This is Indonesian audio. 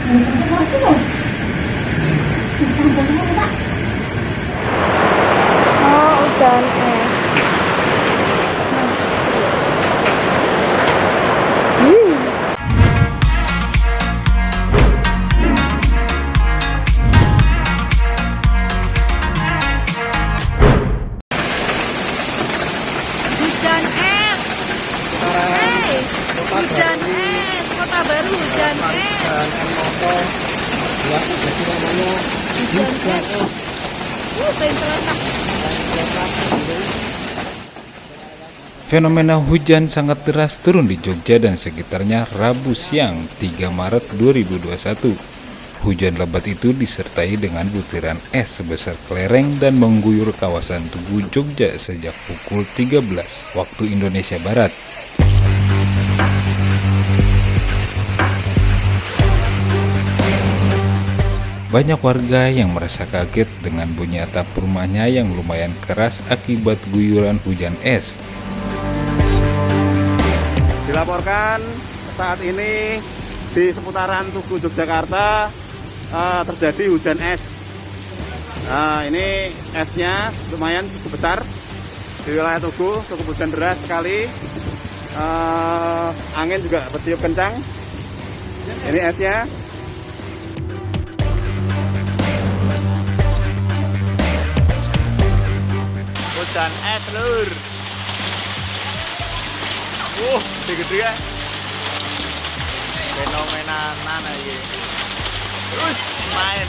Oh, hujan es. Hujan es. Hey, hujan es. Kota Baru hujan es. Ya, jadi namanya Hujan es. Pengen terletak. Fenomena hujan sangat deras turun di Jogja dan sekitarnya Rabu siang 3 Maret 2021. Hujan lebat itu disertai dengan butiran es sebesar kelereng dan mengguyur kawasan Tugu Jogja sejak pukul 13 waktu Indonesia Barat. Banyak warga yang merasa kaget dengan bunyi atap rumahnya yang lumayan keras akibat guyuran hujan es. Dilaporkan saat ini di seputaran Tugu Yogyakarta terjadi hujan es. Nah, ini esnya lumayan cukup besar di wilayah Tugu, cukup hujan deras sekali. Angin juga bertiup kencang. Ini esnya. Hujan es, lur. Gede-gede ya. Fenomena mana ini. Terus main.